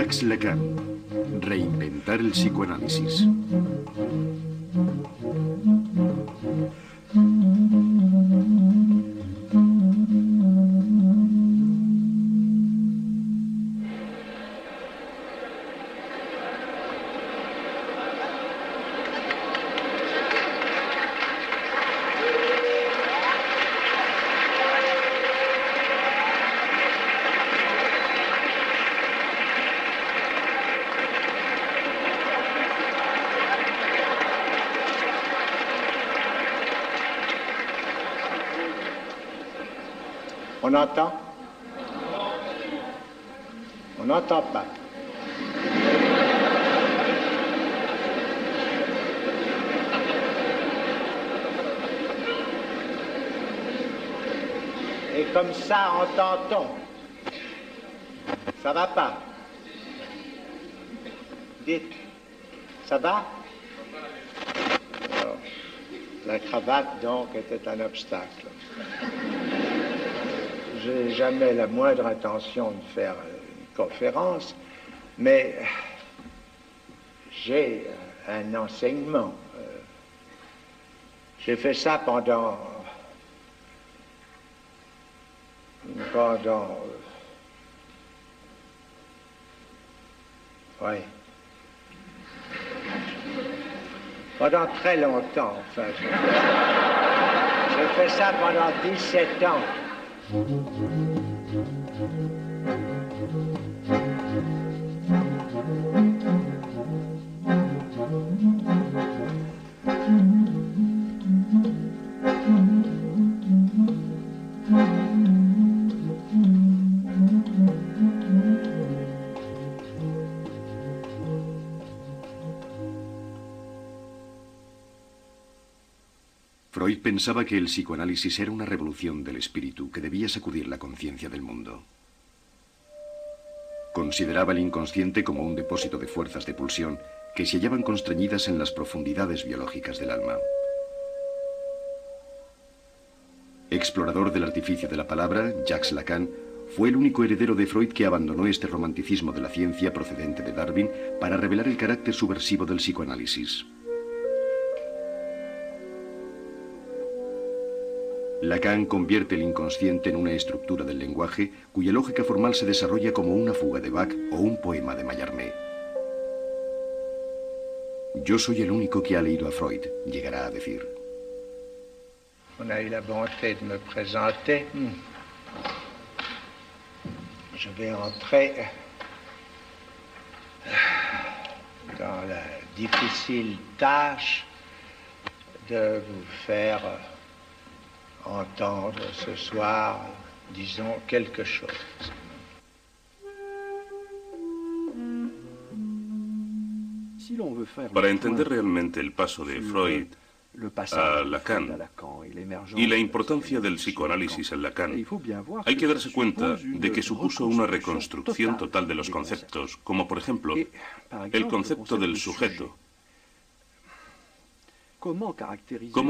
Jacques Lacan. Reinventar el psicoanálisis. On entend? On n'entend pas. Et comme ça, entend-on. Ça va pas? Dites, ça va? Alors, la cravate, donc, était un obstacle. J'ai jamais la moindre intention de faire une conférence, mais j'ai un enseignement. J'ai fait ça pendant très longtemps, enfin. J'ai fait ça pendant 17 ans. Freud pensaba que el psicoanálisis era una revolución del espíritu que debía sacudir la conciencia del mundo. Consideraba el inconsciente como un depósito de fuerzas de pulsión que se hallaban constreñidas en las profundidades biológicas del alma. Explorador del artificio de la palabra, Jacques Lacan fue el único heredero de Freud que abandonó este romanticismo de la ciencia procedente de Darwin para revelar el carácter subversivo del psicoanálisis. Lacan convierte el inconsciente en una estructura del lenguaje cuya lógica formal se desarrolla como una fuga de Bach o un poema de Mallarmé. Yo soy el único que ha leído a Freud, llegará a decir. On a eu la bonté de me présenter. Je vais entrer dans la difficile tâche de vous faire entendre ce soir, disons, quelque chose. Para entender realmente el paso de Freud a Lacan y la importancia del psicoanálisis en Lacan, hay que darse cuenta de que supuso una reconstrucción total de los conceptos, como por ejemplo el concepto del sujeto. ¿Cómo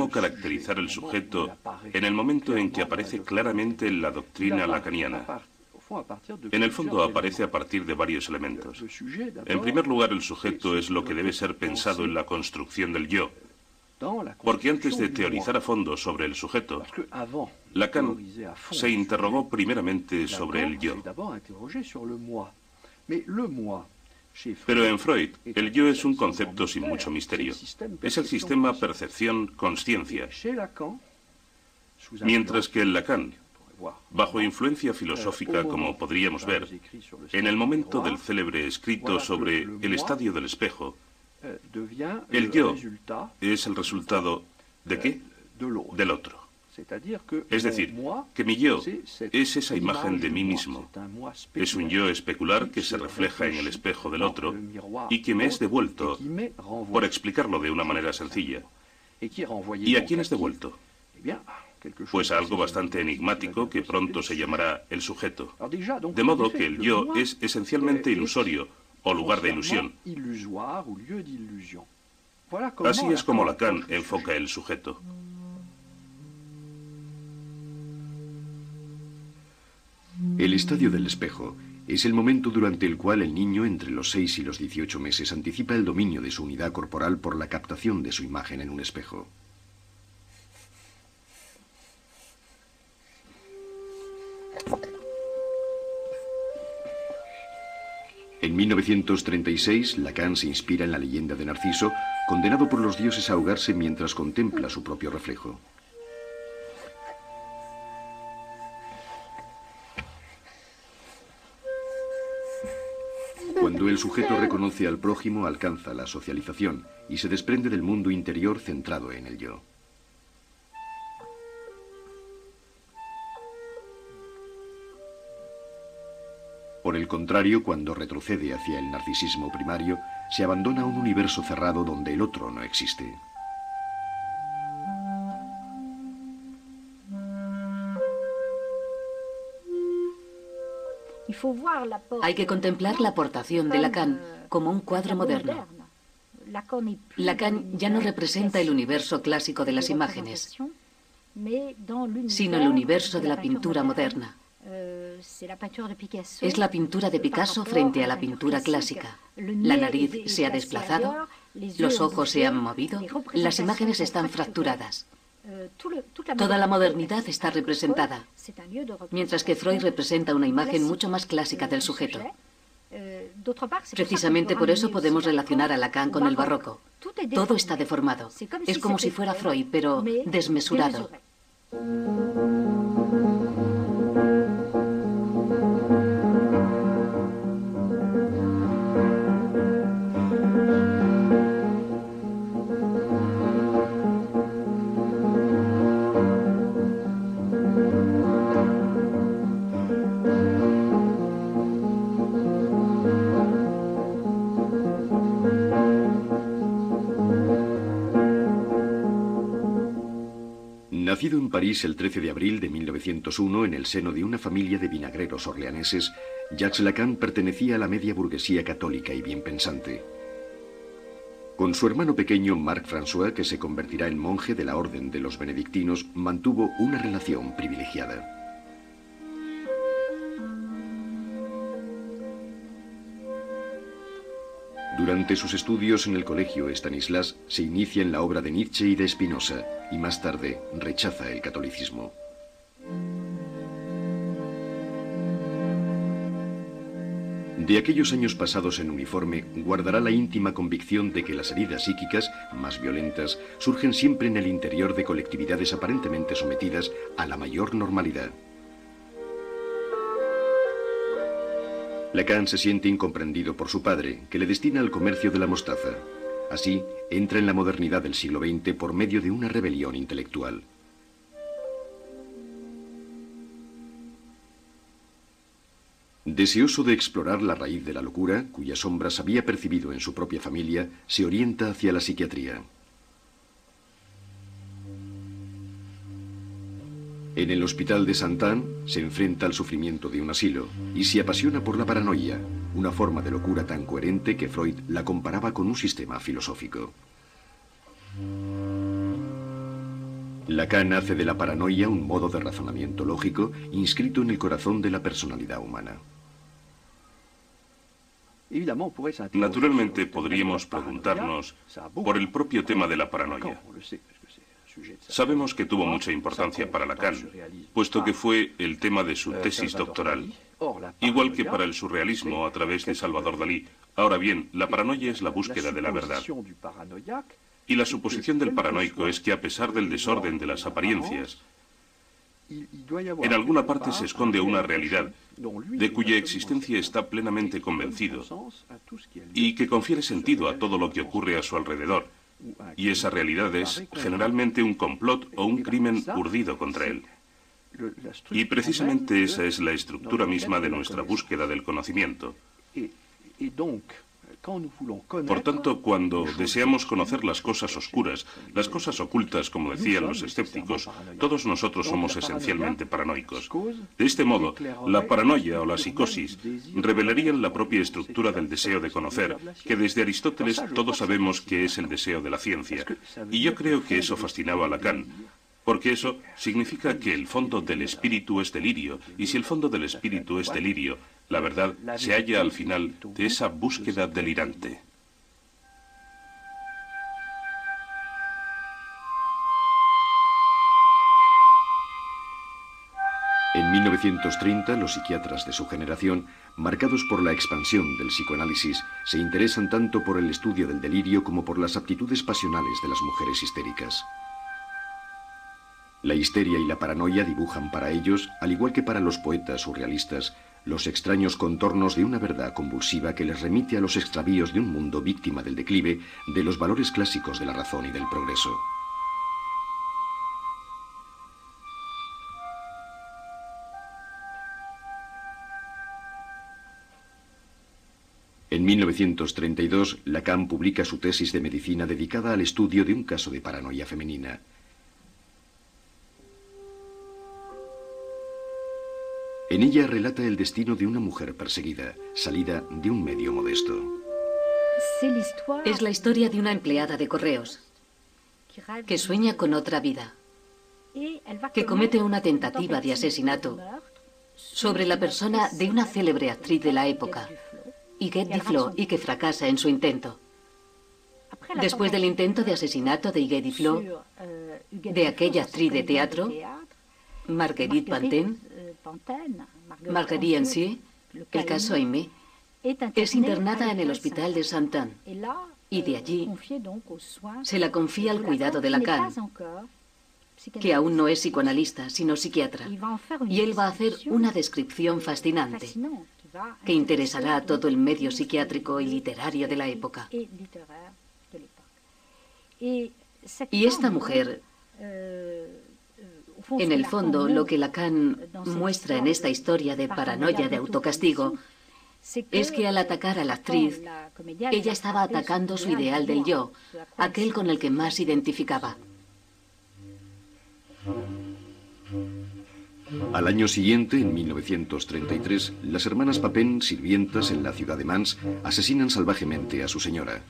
caracterizar el sujeto en el momento en que aparece claramente en la doctrina lacaniana? En el fondo aparece a partir de varios elementos. En primer lugar, el sujeto es lo que debe ser pensado en la construcción del yo. Porque antes de teorizar a fondo sobre el sujeto, Lacan se interrogó primeramente sobre el yo. Pero en Freud, el yo es un concepto sin mucho misterio. Es el sistema percepción-consciencia. Mientras que en Lacan, bajo influencia filosófica, como podríamos ver, en el momento del célebre escrito sobre el estadio del espejo, el yo es el resultado ¿de qué? Del otro. Es decir, que mi yo es esa imagen de mí mismo. Es un yo especular que se refleja en el espejo del otro y que me es devuelto, por explicarlo de una manera sencilla. ¿Y a quién es devuelto? Pues a algo bastante enigmático que pronto se llamará el sujeto. De modo que el yo es esencialmente ilusorio o lugar de ilusión. Así es como Lacan enfoca el sujeto. El estadio del espejo Es el momento durante el cual el niño, entre los 6 y los 18 meses, anticipa el dominio de su unidad corporal por la captación de su imagen en un espejo. En 1936, Lacan se inspira en la leyenda de Narciso, condenado por los dioses a ahogarse mientras contempla su propio reflejo. Cuando el sujeto reconoce al prójimo, alcanza la socialización y se desprende del mundo interior centrado en el yo. Por el contrario, cuando retrocede hacia el narcisismo primario, se abandona a un universo cerrado donde el otro no existe. Hay que contemplar la aportación de Lacan como un cuadro moderno. Lacan ya no representa el universo clásico de las imágenes, sino el universo de la pintura moderna. Es la pintura de Picasso frente a la pintura clásica. La nariz se ha desplazado, los ojos se han movido, las imágenes están fracturadas. Toda la modernidad está representada, mientras que Freud representa una imagen mucho más clásica del sujeto. Precisamente por eso podemos relacionar a Lacan con el barroco. Todo está deformado. Es como si fuera Freud, pero desmesurado. Nacido en París el 13 de abril de 1901 en el seno de una familia de vinagreros orleaneses, Jacques Lacan pertenecía a la media burguesía católica y bien pensante. Con su hermano pequeño Marc François, que se convertirá en monje de la orden de los benedictinos, mantuvo una relación privilegiada. Durante sus estudios en el colegio Stanislas se inicia en la obra de Nietzsche y de Spinoza, y más tarde rechaza el catolicismo. De aquellos años pasados en uniforme, guardará la íntima convicción de que las heridas psíquicas, más violentas, surgen siempre en el interior de colectividades aparentemente sometidas a la mayor normalidad. Lacan se siente incomprendido por su padre, que le destina al comercio de la mostaza. Así, entra en la modernidad del siglo XX por medio de una rebelión intelectual. Deseoso de explorar la raíz de la locura, cuyas sombras había percibido en su propia familia, se orienta hacia la psiquiatría. En el hospital de Saint-Anne se enfrenta al sufrimiento de un asilo y se apasiona por la paranoia, una forma de locura tan coherente que Freud la comparaba con un sistema filosófico. Lacan hace de la paranoia un modo de razonamiento lógico inscrito en el corazón de la personalidad humana. Naturalmente podríamos preguntarnos por el propio tema de la paranoia. Sabemos que tuvo mucha importancia para Lacan, puesto que fue el tema de su tesis doctoral, igual que para el surrealismo a través de Salvador Dalí. Ahora bien, la paranoia es la búsqueda de la verdad. Y la suposición del paranoico es que a pesar del desorden de las apariencias, en alguna parte se esconde una realidad de cuya existencia está plenamente convencido y que confiere sentido a todo lo que ocurre a su alrededor. Y esa realidad es generalmente un complot o un crimen urdido contra él. Y precisamente esa es la estructura misma de nuestra búsqueda del conocimiento. Por tanto, cuando deseamos conocer las cosas oscuras, las cosas ocultas, como decían los escépticos, todos nosotros somos esencialmente paranoicos. De este modo, la paranoia o la psicosis revelarían la propia estructura del deseo de conocer, que desde Aristóteles todos sabemos que es el deseo de la ciencia. Y yo creo que eso fascinaba a Lacan, porque eso significa que el fondo del espíritu es delirio, y si el fondo del espíritu es delirio, La verdad se halla al final de esa búsqueda delirante. En 1930, los psiquiatras de su generación, marcados por la expansión del psicoanálisis, se interesan tanto por el estudio del delirio como por las aptitudes pasionales de las mujeres histéricas. La histeria y la paranoia dibujan para ellos, al igual que para los poetas surrealistas, los extraños contornos de una verdad convulsiva que les remite a los extravíos de un mundo víctima del declive de los valores clásicos de la razón y del progreso. En 1932, Lacan publica su tesis de medicina dedicada al estudio de un caso de paranoia femenina. En ella relata el destino de una mujer perseguida, salida de un medio modesto. Es la historia de una empleada de correos que sueña con otra vida, que comete una tentativa de asesinato sobre la persona de una célebre actriz de la época, Huguette Duflos, y que fracasa en su intento. Después del intento de asesinato de Huguette Duflos, de aquella actriz de teatro, Marguerite Pantin, Marguerite Ancier, el caso Aimé, es internada en el hospital de Saint-Anne, y de allí se la confía al cuidado de Lacan, que aún no es psicoanalista, sino psiquiatra, y él va a hacer una descripción fascinante que interesará a todo el medio psiquiátrico y literario de la época. Y esta mujer, en el fondo, lo que Lacan muestra en esta historia de paranoia de autocastigo es que al atacar a la actriz, ella estaba atacando su ideal del yo, aquel con el que más se identificaba. Al año siguiente, en 1933, las hermanas Papin, sirvientas en la ciudad de Mans, asesinan salvajemente a su señora.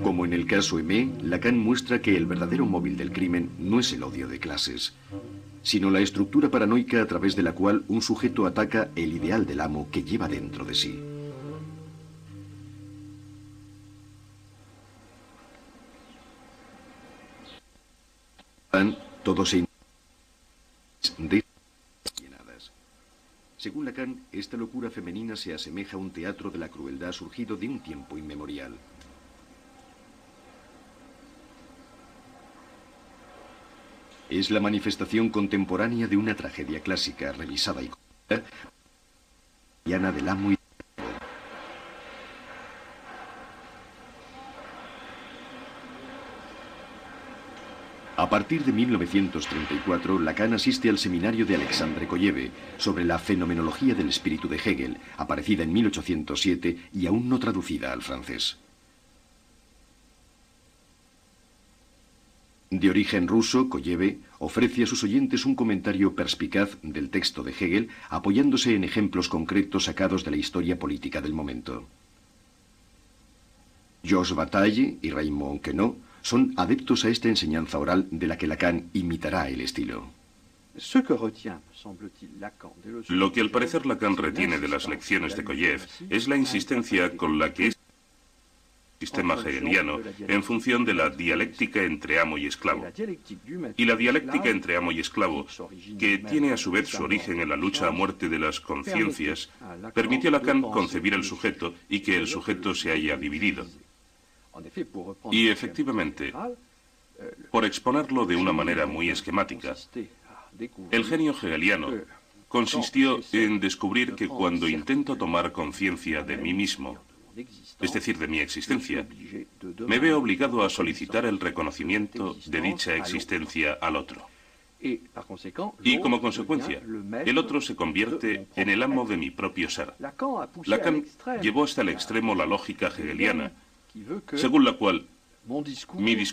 Como en el caso Aimé, Lacan muestra que el verdadero móvil del crimen no es el odio de clases, sino la estructura paranoica a través de la cual un sujeto ataca el ideal del amo que lleva dentro de sí. Todo se Según Lacan, esta locura femenina se asemeja a un teatro de la crueldad surgido de un tiempo inmemorial. Es la manifestación contemporánea de una tragedia clásica, revisada y cotidiana del amo y A partir de 1934, Lacan asiste al seminario de Alexandre Kolleve sobre la fenomenología del espíritu de Hegel, aparecida en 1807 y aún no traducida al francés. De origen ruso, Kolleve ofrece a sus oyentes un comentario perspicaz del texto de Hegel, apoyándose en ejemplos concretos sacados de la historia política del momento. Georges Bataille y Raymond Queneau son adeptos a esta enseñanza oral de la que Lacan imitará el estilo. Lo que al parecer Lacan retiene de las lecciones de Kolleve es la insistencia con la que es el sistema hegeliano en función de la dialéctica entre amo y esclavo. Y la dialéctica entre amo y esclavo, que tiene a su vez su origen en la lucha a muerte de las conciencias, permitió a Lacan concebir el sujeto y que el sujeto se haya dividido. Y efectivamente, por exponerlo de una manera muy esquemática, el genio hegeliano consistió en descubrir que cuando intento tomar conciencia de mí mismo, es decir, de mi existencia, me veo obligado a solicitar el reconocimiento de dicha existencia al otro. Y como consecuencia, el otro se convierte en el amo de mi propio ser. Lacan llevó hasta el extremo la lógica hegeliana, según la cual mi discurso